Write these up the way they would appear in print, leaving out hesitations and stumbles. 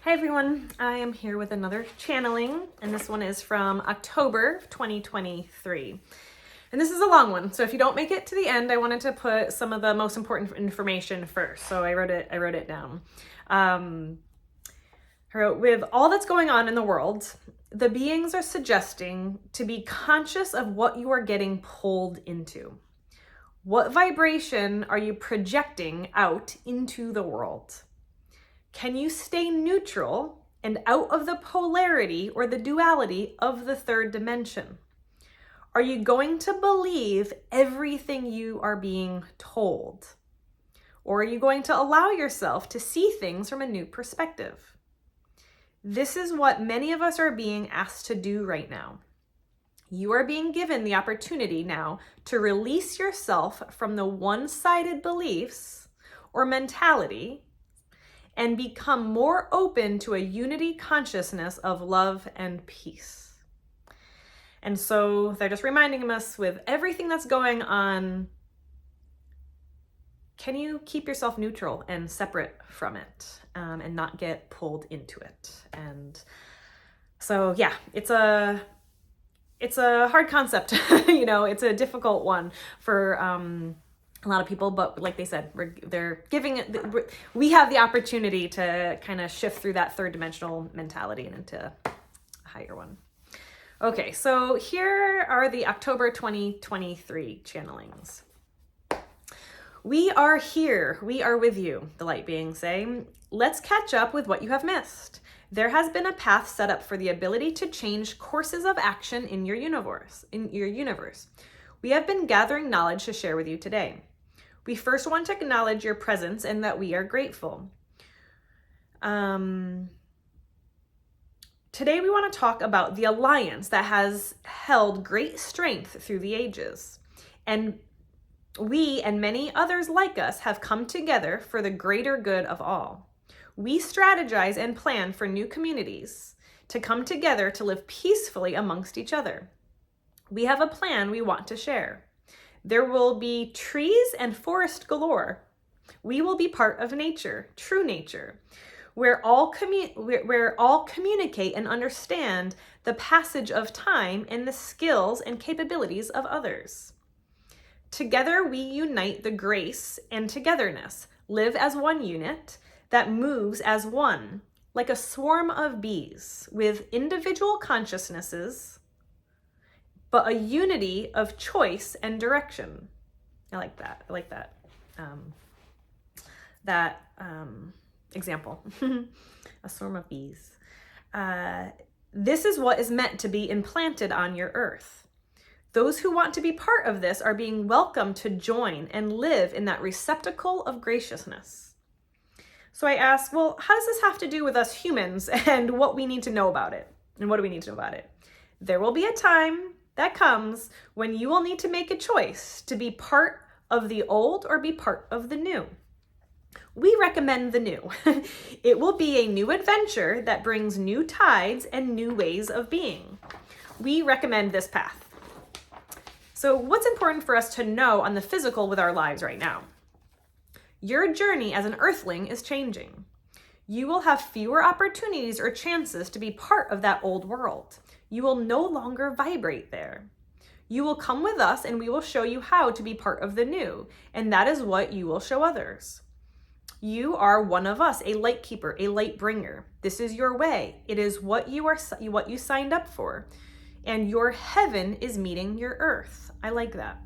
Hi everyone, I am here with another channeling, and this one is from October 2023. And this is a long one, so if you don't make it to the end, I wanted to put some of the most important information first. So I wrote it down. I wrote, with all that's going on in the world, the beings are suggesting to be conscious of what you are getting pulled into. What vibration are you projecting out into the world? Can you stay neutral and out of the polarity or the duality of the third dimension? Are you going to believe everything you are being told? Or are you going to allow yourself to see things from a new perspective? This is what many of us are being asked to do right now. You are being given the opportunity now to release yourself from the one-sided beliefs or mentality and become more open to a unity consciousness of love and peace. And so they're just reminding us, with everything that's going on, can you keep yourself neutral and separate from it, and not get pulled into it? And so, yeah, it's a hard concept. It's a difficult one for a lot of people, but like they said, we have the opportunity to kind of shift through that third dimensional mentality and into a higher one. Okay, so here are the October 2023 channelings. We are here. We are with you, the light beings say. Let's catch up with what you have missed. There has been a path set up for the ability to change courses of action in your universe. We have been gathering knowledge to share with you today. We first want to acknowledge your presence and that we are grateful. Today we want to talk about the alliance that has held great strength through the ages. And we and many others like us have come together for the greater good of all. We strategize and plan for new communities to come together to live peacefully amongst each other. We have a plan we want to share. There will be trees and forest galore. We will be part of nature, true nature, where all communicate and understand the passage of time and the skills and capabilities of others. Together we unite the grace and togetherness, live as one unit that moves as one, like a swarm of bees with individual consciousnesses, but a unity of choice and direction. I like that. Example. A swarm of bees. This is what is meant to be implanted on your earth. Those who want to be part of this are being welcomed to join and live in that receptacle of graciousness. So I asked, well, how does this have to do with us humans and what we need to know about it? And what do we need to know about it? There will be a time that comes when you will need to make a choice to be part of the old or be part of the new. We recommend the new. It will be a new adventure that brings new tides and new ways of being. We recommend this path. So what's important for us to know on the physical with our lives right now? Your journey as an earthling is changing. You will have fewer opportunities or chances to be part of that old world. You will no longer vibrate there. You will come with us and we will show you how to be part of the new, and that is what you will show others. You are one of us, a light keeper, a light bringer. This is your way. It is what you signed up for, and your heaven is meeting your earth. I like that.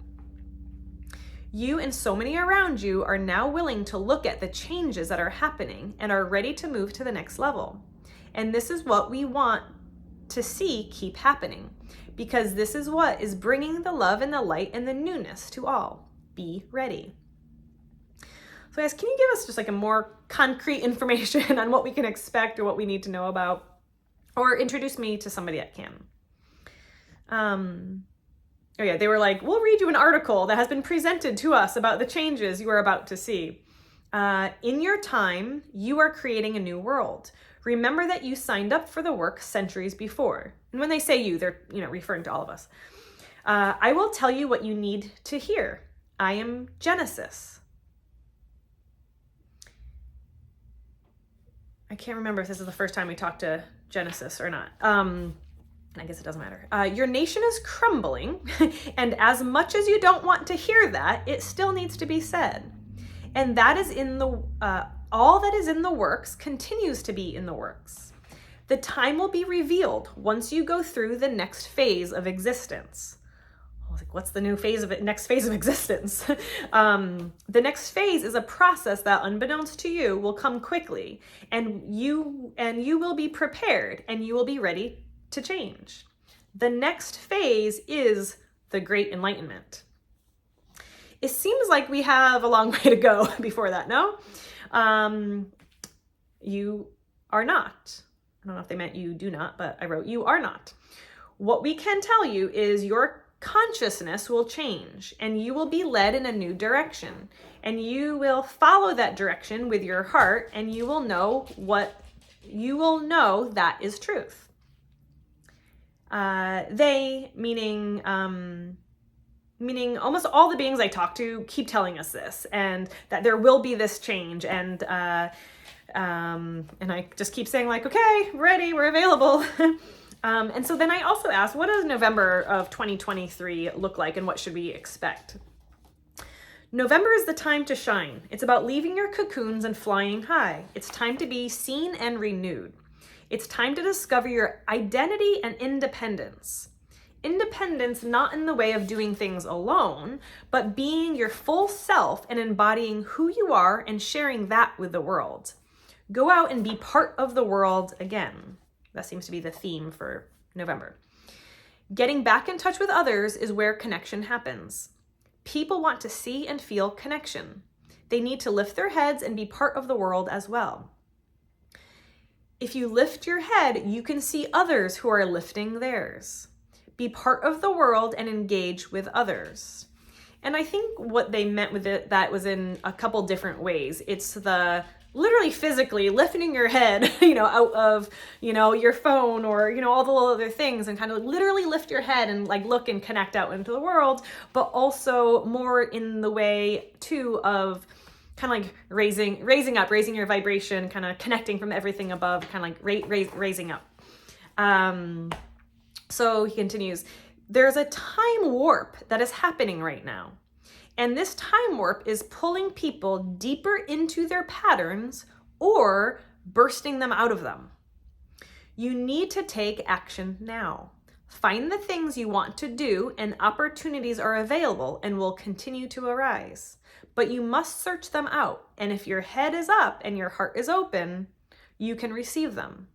You and so many around you are now willing to look at the changes that are happening and are ready to move to the next level. And this is what we want to see keep happening, because this is what is bringing the love and the light and the newness to all. Be ready. So guys, can you give us just like a more concrete information on what we can expect or what we need to know about, or introduce me to somebody that can? Oh yeah, they were like, we'll read you an article that has been presented to us about the changes you are about to see. In your time, you are creating a new world. Remember that you signed up for the work centuries before. And when they say you, they're referring to all of us. I will tell you what you need to hear. I am Genesis. I can't remember if this is the first time we talked to Genesis or not. And I guess it doesn't matter. Your nation is crumbling, and as much as you don't want to hear that, it still needs to be said. And that is in the all that is in the works continues to be in the works. The time will be revealed once you go through the next phase of existence. I was like, what's the new phase of it? Next phase of existence? The next phase is a process that, unbeknownst to you, will come quickly, and you will be prepared, and you will be ready to change. The next phase is the Great Enlightenment. It seems like we have a long way to go before that, no? You are not. I don't know if they meant you do not, but I wrote you are not. What we can tell you is your consciousness will change, and you will be led in a new direction, and you will follow that direction with your heart, and you will know that is truth. They, meaning almost all the beings I talk to, keep telling us this, and that there will be this change, and I just keep saying like, okay, we're ready, we're available. And so then I also asked, what does November of 2023 look like, and what should we expect? November is the time to shine. It's about leaving your cocoons and flying high. It's time to be seen and renewed. It's time to discover your identity and independence. Independence not in the way of doing things alone, but being your full self and embodying who you are and sharing that with the world. Go out and be part of the world again. That seems to be the theme for November. Getting back in touch with others is where connection happens. People want to see and feel connection. They need to lift their heads and be part of the world as well. If you lift your head, you can see others who are lifting theirs. Be part of the world and engage with others. And I think what they meant with it, that was in a couple different ways. It's the literally physically lifting your head, out of, your phone or, all the other things, and kind of literally lift your head and like look and connect out into the world, but also more in the way too of kind of like raising your vibration, kind of connecting from everything above, kind of like raising up. So he continues, there's a time warp that is happening right now. And this time warp is pulling people deeper into their patterns or bursting them out of them. You need to take action now. Find the things you want to do, and opportunities are available and will continue to arise. But you must search them out. And if your head is up and your heart is open, you can receive them.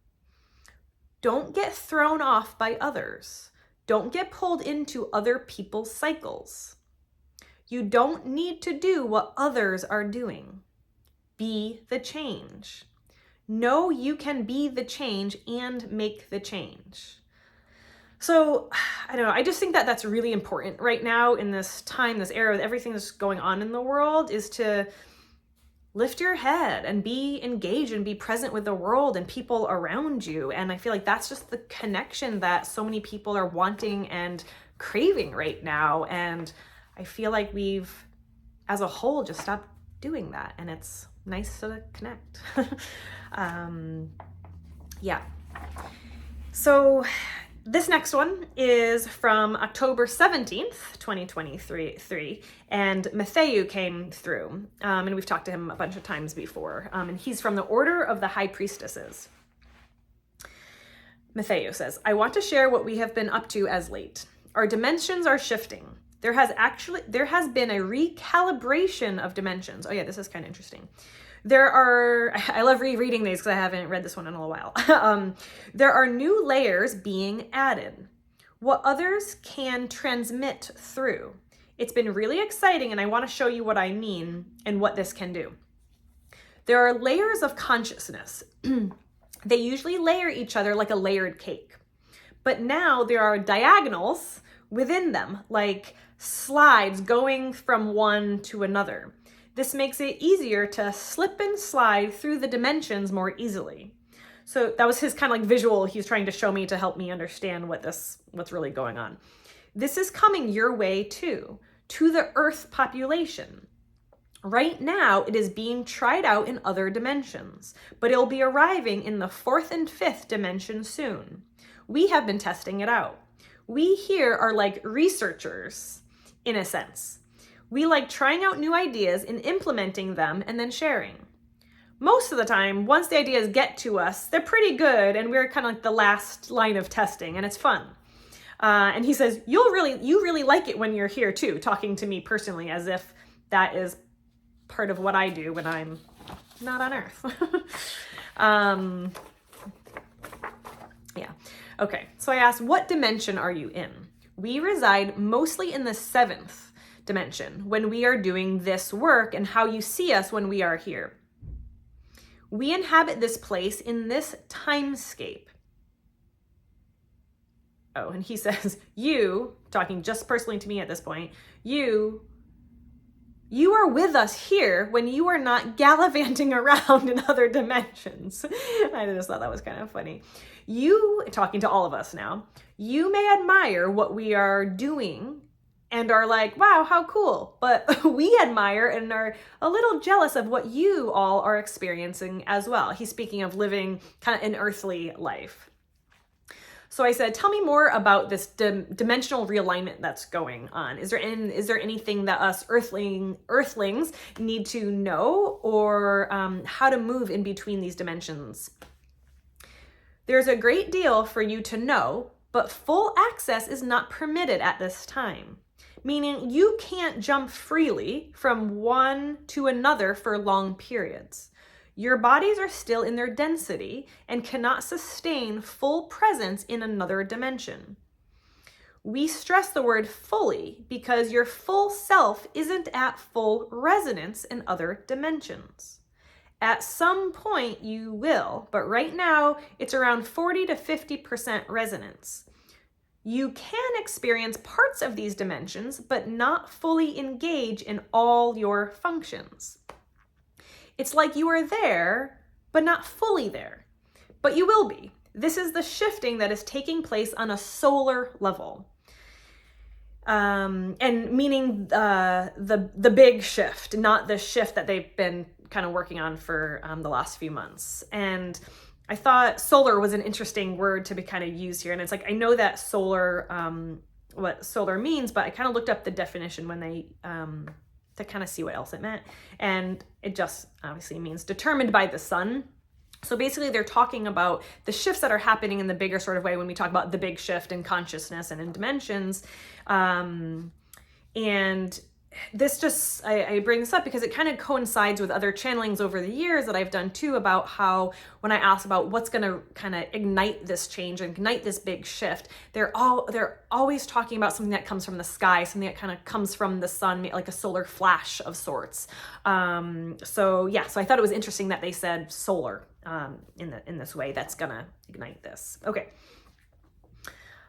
Don't get thrown off by others. Don't get pulled into other people's cycles. You don't need to do what others are doing. Be the change. Know you can be the change and make the change. So, I don't know, I just think that that's really important right now in this time, this era, with everything that's going on in the world, is to lift your head and be engaged and be present with the world and people around you. And I feel like that's just the connection that so many people are wanting and craving right now. And I feel like we've, as a whole, just stopped doing that. And it's nice to connect. Yeah. So this next one is from October 17th, 2023, and Matthew came through, and we've talked to him a bunch of times before, and he's from the Order of the High Priestesses. Matthew says, I want to share what we have been up to as late. Our dimensions are shifting. There has been a recalibration of dimensions. Oh yeah, this is kind of interesting. I love rereading these because I haven't read this one in a while. There are new layers being added. What others can transmit through. It's been really exciting, and I want to show you what I mean and what this can do. There are layers of consciousness. They usually layer each other like a layered cake. But now there are diagonals within them, like slides going from one to another. This makes it easier to slip and slide through the dimensions more easily. So that was his kind of like visual he was trying to show me to help me understand what's really going on. This is coming your way too, to the Earth population. Right now, it is being tried out in other dimensions, but it'll be arriving in the 4th and 5th dimension soon. We have been testing it out. We here are like researchers, in a sense. We like trying out new ideas and implementing them and then sharing. Most of the time, once the ideas get to us, they're pretty good and we're kind of like the last line of testing, and it's fun. And he says, you really like it when you're here too, talking to me personally, as if that is part of what I do when I'm not on Earth. Yeah. Okay. So I asked, what dimension are you in? We reside mostly in the 7th dimension when we are doing this work, and how you see us when we are here. We inhabit this place in this timescape. Oh, and he says, you, talking just personally to me at this point, you are with us here when you are not gallivanting around in other dimensions. I just thought that was kind of funny. You, talking to all of us now, you may admire what we are doing and are like, wow, how cool. But we admire and are a little jealous of what you all are experiencing as well. He's speaking of living kind of an earthly life. So I said, tell me more about this dimensional realignment that's going on. Is there anything that us earthlings need to know, or how to move in between these dimensions? There's a great deal for you to know, but full access is not permitted at this time. Meaning you can't jump freely from one to another for long periods. Your bodies are still in their density and cannot sustain full presence in another dimension. We stress the word fully because your full self isn't at full resonance in other dimensions. At some point you will, but right now it's around 40 to 50% resonance. You can experience parts of these dimensions, but not fully engage in all your functions. It's like you are there, but not fully there. But you will be. This is the shifting that is taking place on a solar level. And meaning the big shift, not the shift that they've been kind of working on for the last few months. And I thought solar was an interesting word to be kind of used here. And it's like, I know that solar, what solar means, but I kind of looked up the definition when they, to kind of see what else it meant. And it just obviously means determined by the sun. So basically they're talking about the shifts that are happening in the bigger sort of way when we talk about the big shift in consciousness and in dimensions. And this just, I bring this up because it kind of coincides with other channelings over the years that I've done too, about how when I ask about what's going to kind of ignite this change and ignite this big shift, they're always talking about something that comes from the sky, something that kind of comes from the sun, like a solar flash of sorts. So I thought it was interesting that they said solar in this way that's going to ignite this. Okay.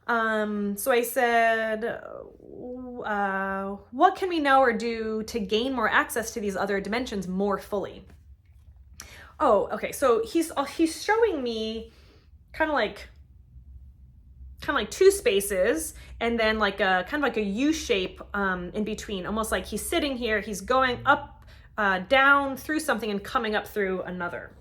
So I said, what can we know or do to gain more access to these other dimensions more fully? Oh, okay. So he's showing me kind of like two spaces, and then like a kind of like a U shape in between, almost like he's sitting here, he's going up, down through something and coming up through another.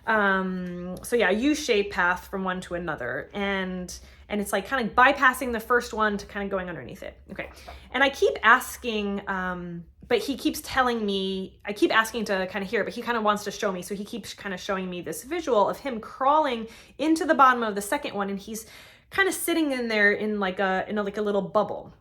U-shaped path from one to another, and it's like kind of bypassing the first one to kind of going underneath it. Okay. And I keep asking, but he keeps telling me, I keep asking to kind of hear, but he kind of wants to show me. So he keeps kind of showing me this visual of him crawling into the bottom of the second one. And he's kind of sitting in there in like a little bubble,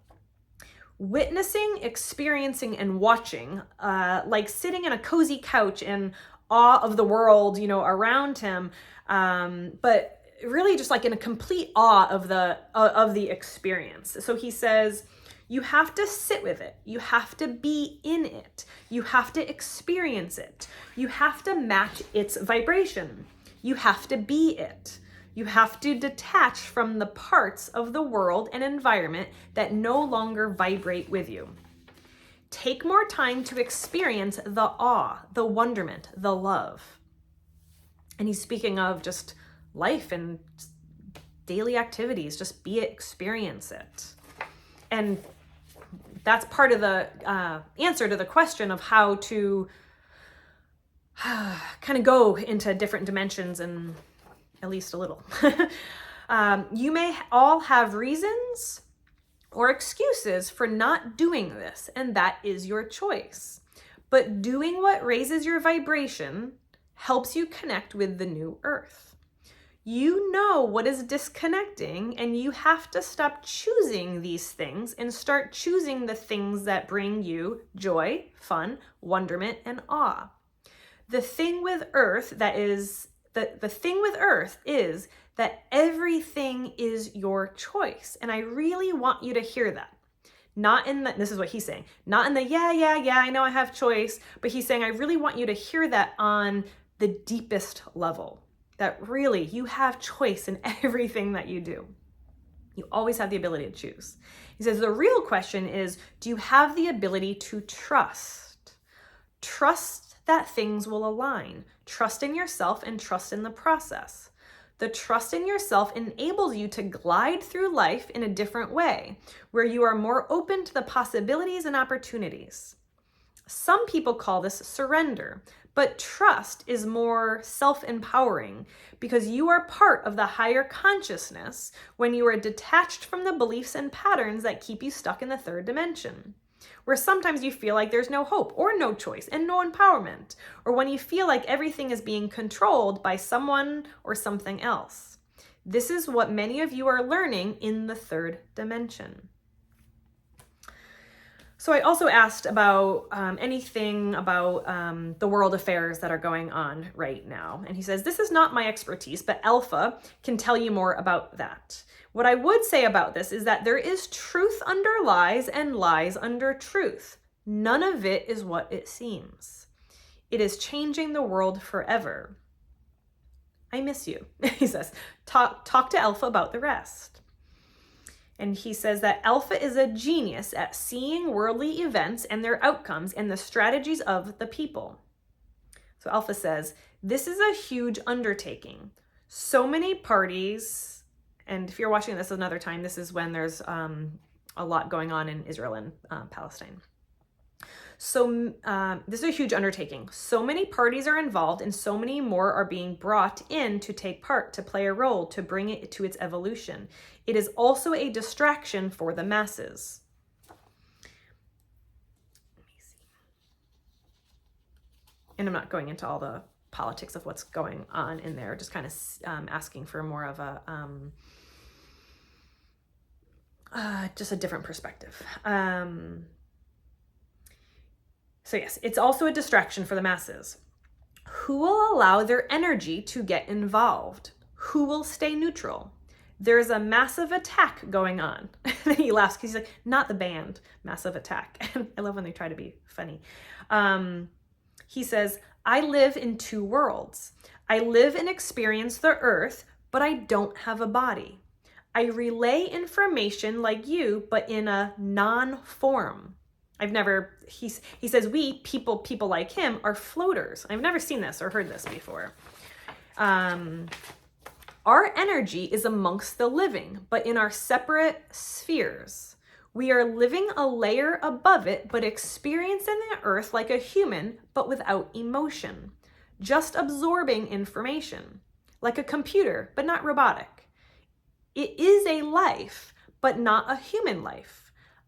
witnessing, experiencing, and watching, like sitting in a cozy couch in awe of the world, around him. But really just like in a complete awe of the experience. So he says, you have to sit with it. You have to be in it. You have to experience it. You have to match its vibration. You have to be it. You have to detach from the parts of the world and environment that no longer vibrate with you. Take more time to experience the awe, the wonderment, the love. And he's speaking of just life and daily activities. Just be it, experience it. And that's part of the answer to the question of how to kind of go into different dimensions, and at least a little. You may all have reasons or excuses for not doing this, and that is your choice. But doing what raises your vibration helps you connect with the new earth. You know what is disconnecting, and you have to stop choosing these things and start choosing the things that bring you joy, fun, wonderment, and awe. The thing with earth is that everything is your choice. And I really want you to hear that. Not in the, this is what he's saying, not in the, yeah, I know I have choice, but he's saying, I really want you to hear that on the deepest level, that really you have choice in everything that you do. You always have the ability to choose. He says, the real question is, do you have the ability to trust? Trust that things will align. Trust in yourself and trust in the process. The trust in yourself enables you to glide through life in a different way, where you are more open to the possibilities and opportunities. Some people call this surrender, but trust is more self-empowering because you are part of the higher consciousness when you are detached from the beliefs and patterns that keep you stuck in the third dimension, where sometimes you feel like there's no hope or no choice and no empowerment, or when you feel like everything is being controlled by someone or something else. This is what many of you are learning in the third dimension. So I also asked about anything about the world affairs that are going on right now. And he says, this is not my expertise, but Alpha can tell you more about that. What I would say about this is that there is truth under lies and lies under truth. None of it is what it seems. It is changing the world forever. I miss you, he says. Talk to Alpha about the rest. And he says that Alpha is a genius at seeing worldly events and their outcomes and the strategies of the people. So Alpha says, this is a huge undertaking. So many parties, and if you're watching this another time, this is when there's a lot going on in Israel and Palestine. So this is a huge undertaking. So many parties are involved and so many more are being brought in to take part, to play a role, to bring it to its evolution. It is also a distraction for the masses. Let me see. And I'm not going into all the politics of what's going on in there, just kind of asking for more of a, just a different perspective. So yes, it's also a distraction for the masses. Who will allow their energy to get involved? Who will stay neutral? There's a massive attack going on. And he laughs because he's like, not the band, Massive Attack. And I love when they try to be funny. He says, I live in two worlds. I live and experience the earth, but I don't have a body. I relay information like you, but in a non-form. He says we, people like him, are floaters. I've never seen this or heard this before. Our energy is amongst the living, but in our separate spheres. We are living a layer above it, but experiencing the earth like a human, but without emotion. Just absorbing information. Like a computer, but not robotic. It is a life, but not a human life.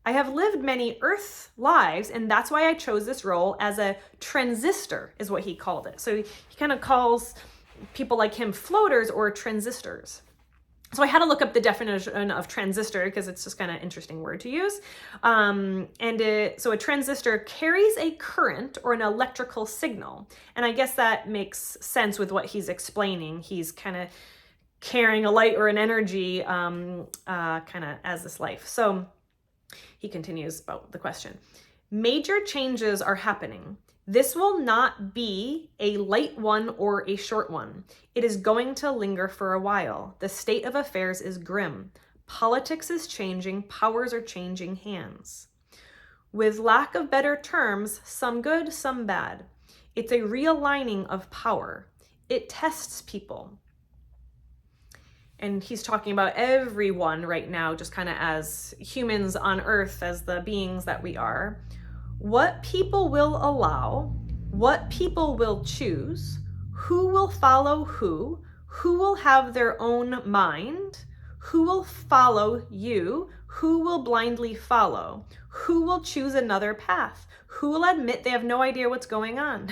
I have lived many Earth lives, and that's why I chose this role as a transistor, is what he called it. So he kind of calls people like him floaters or transistors. So I had to look up the definition of transistor because it's just kind of an interesting word to use. So a transistor carries a current or an electrical signal. And I guess that makes sense with what he's explaining. He's kind of carrying a light or an energy kind of as this life. So he continues about the question. Major changes are happening. This will not be a light one or a short one. It is going to linger for a while. The state of affairs is grim. Politics is changing. Powers are changing hands. With lack of better terms, some good, some bad. It's a realigning of power. It tests people. and he's talking about everyone right now, just kind of as humans on earth, as the beings that we are, what people will allow, what people will choose, who will follow who will have their own mind, who will follow you, who will blindly follow, who will choose another path, who will admit they have no idea what's going on.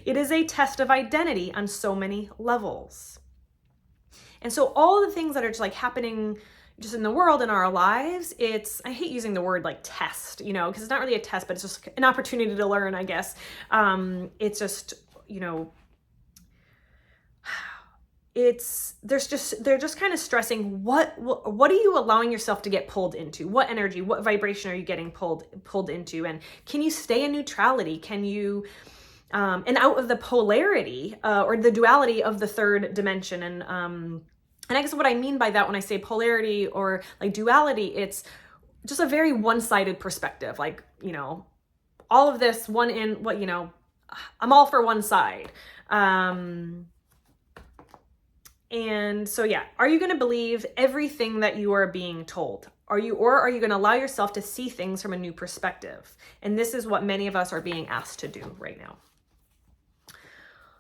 It is a test of identity on so many levels. And so all the things that are just like happening just in the world, in our lives, I hate using the word like test, because it's not really a test, but it's just an opportunity to learn, I guess. It's just, they're just kind of stressing what are you allowing yourself to get pulled into? What energy, what vibration are you getting pulled into? And can you stay in neutrality? Can you and out of the polarity or the duality of the third dimension? And I guess what I mean by that when I say polarity or like duality, it's just a very one-sided perspective. Like, all of this I'm all for one side. And so, yeah, are you going to believe everything that you are being told? Or are you going to allow yourself to see things from a new perspective? And this is what many of us are being asked to do right now.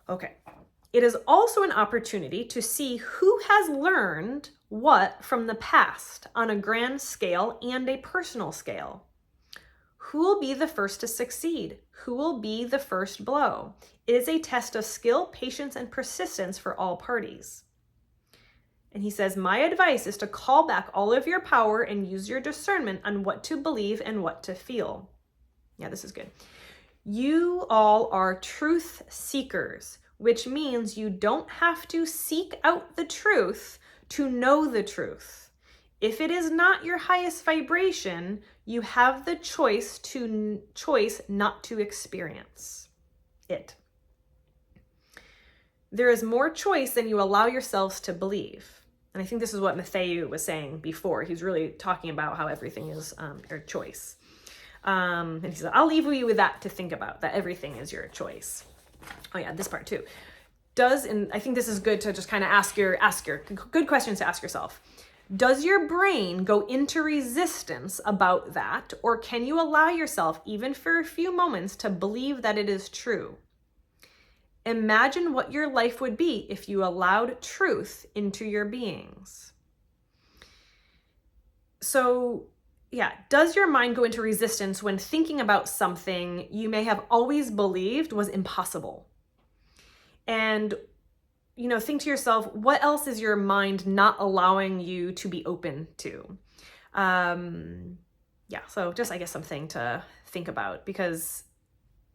Okay. It is also an opportunity to see who has learned what from the past on a grand scale and a personal scale. Who will be the first to succeed? Who will be the first blow? It is a test of skill, patience, and persistence for all parties. And he says, my advice is to call back all of your power and use your discernment on what to believe and what to feel. Yeah, this is good. You all are truth seekers, which means you don't have to seek out the truth to know the truth. If it is not your highest vibration, you have the choice not to experience it. There is more choice than you allow yourselves to believe. And I think this is what Matthew was saying before. He's really talking about how everything is your choice. And he said, I'll leave you with that to think about, that everything is your choice. Oh yeah, this part too. And I think this is good to just kind of ask your good questions to ask yourself. Does your brain go into resistance about that? Or can you allow yourself, even for a few moments, to believe that it is true? Imagine what your life would be if you allowed truth into your beings. So, yeah, does your mind go into resistance when thinking about something you may have always believed was impossible? And, think to yourself, what else is your mind not allowing you to be open to? So just, I guess, something to think about, because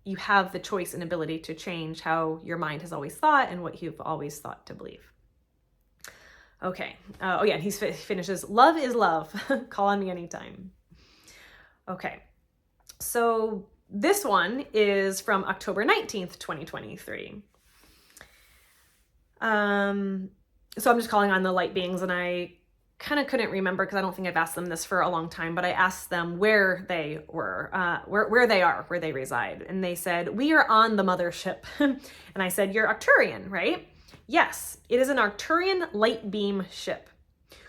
you have the choice and ability to change how your mind has always thought and what you've always thought to believe. Okay. And he finishes, love is love. Call on me anytime. Okay. So this one is from October 19th, 2023. So I'm just calling on the light beings, and I kind of couldn't remember because I don't think I've asked them this for a long time, but I asked them where they were, where they reside. And they said, we are on the mothership. And I said, you're Arcturian, right? Yes, it is an Arcturian light beam ship.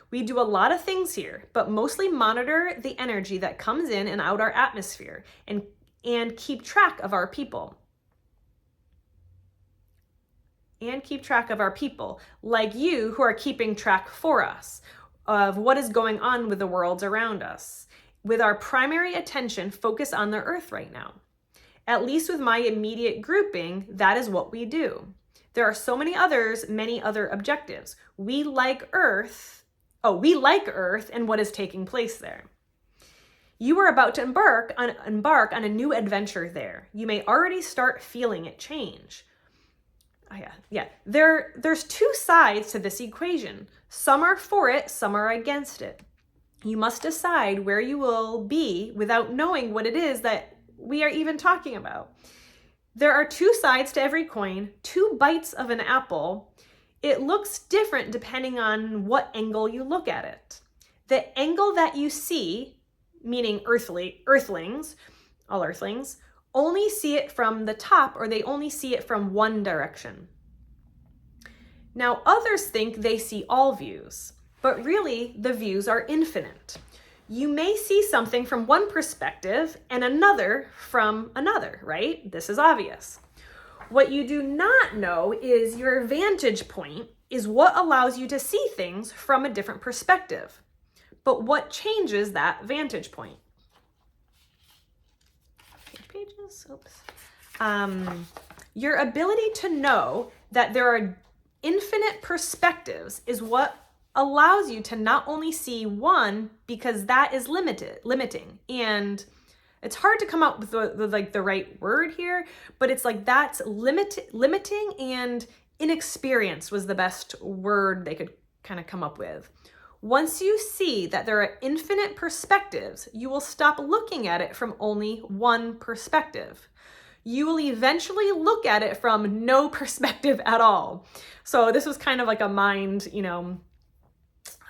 We do a lot of things here, but mostly monitor the energy that comes in and out our atmosphere and keep track of our people. Like you, who are keeping track for us of what is going on with the worlds around us, with our primary attention focused on the earth right now. At least with my immediate grouping, that is what we do. There are so many other objectives. We like Earth and what is taking place there. You are about to embark on a new adventure there. You may already start feeling it change. There's two sides to this equation. Some are for it, some are against it. You must decide where you will be without knowing what it is that we are even talking about. There are two sides to every coin, two bites of an apple. It looks different depending on what angle you look at it. The angle that you see, meaning earthlings, all earthlings, only see it from the top, or they only see it from one direction. Now, others think they see all views. but really the views are infinite. You may see something from one perspective and another from another, right? This is obvious. What you do not know is your vantage point is what allows you to see things from a different perspective. But what changes that vantage point? Pages, oops. Your ability to know that there are infinite perspectives is what allows you to not only see one, because that is limiting. And it's hard to come up with the right word here, but it's like that's limiting, and inexperienced was the best word they could kind of come up with. Once you see that there are infinite perspectives, you will stop looking at it from only one perspective. You will eventually look at it from no perspective at all. So this was kind of like a mind,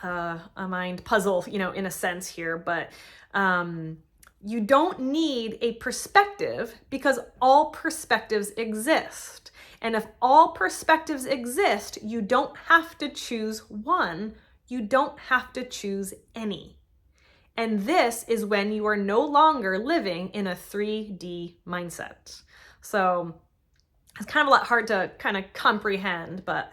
a mind puzzle, in a sense here, but you don't need a perspective because all perspectives exist. And if all perspectives exist, you don't have to choose one. You don't have to choose any. And this is when you are no longer living in a 3D mindset. So it's kind of a lot hard to kind of comprehend, but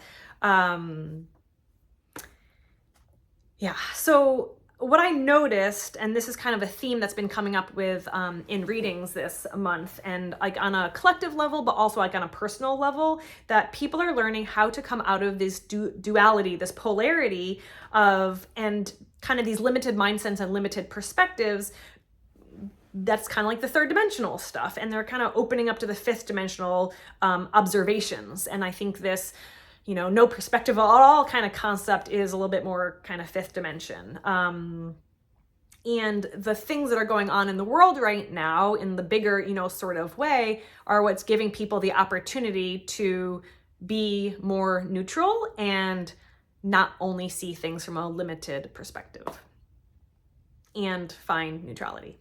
yeah. So what I noticed, and this is kind of a theme that's been coming up with in readings this month, and like on a collective level, but also like on a personal level, that people are learning how to come out of this duality, this polarity of, and kind of these limited mindsets and limited perspectives. That's kind of like the third dimensional stuff, and they're kind of opening up to the fifth dimensional observations. And I think this, no perspective at all kind of concept is a little bit more kind of fifth dimension. And the things that are going on in the world right now in the bigger, sort of way are what's giving people the opportunity to be more neutral and not only see things from a limited perspective and find neutrality.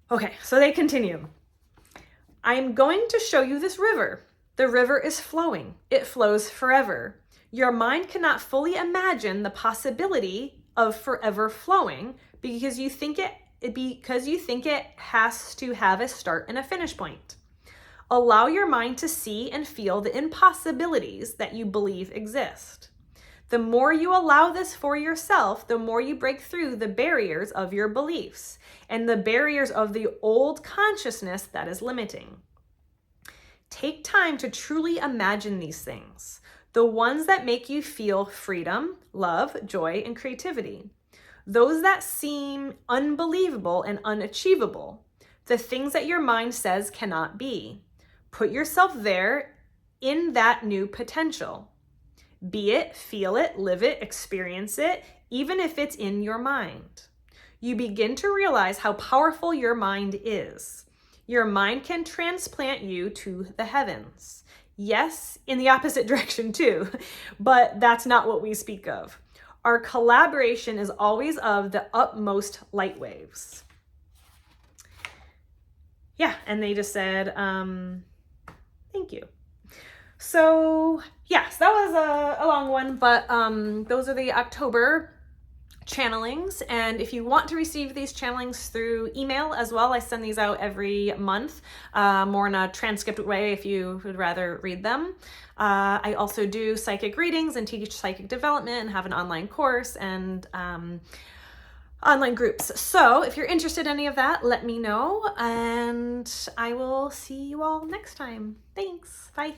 Okay, so they continue. I am going to show you this river. The river is flowing. It flows forever. Your mind cannot fully imagine the possibility of forever flowing because you think it has to have a start and a finish point. Allow your mind to see and feel the impossibilities that you believe exist. The more you allow this for yourself, the more you break through the barriers of your beliefs and the barriers of the old consciousness that is limiting. Take time to truly imagine these things, the ones that make you feel freedom, love, joy, and creativity. Those that seem unbelievable and unachievable, the things that your mind says cannot be. Put yourself there in that new potential. Be it, feel it, live it, experience it, even if it's in your mind. You begin to realize how powerful your mind is. Your mind can transplant you to the heavens. Yes, in the opposite direction too, but that's not what we speak of. Our collaboration is always of the utmost light waves. Yeah, and they just said, thank you. So yes, that was a long one, but those are the October channelings. And if you want to receive these channelings through email as well, I send these out every month, more in a transcript way if you would rather read them. I also do psychic readings and teach psychic development and have an online course and online groups. So if you're interested in any of that, let me know, and I will see you all next time. Thanks. Bye.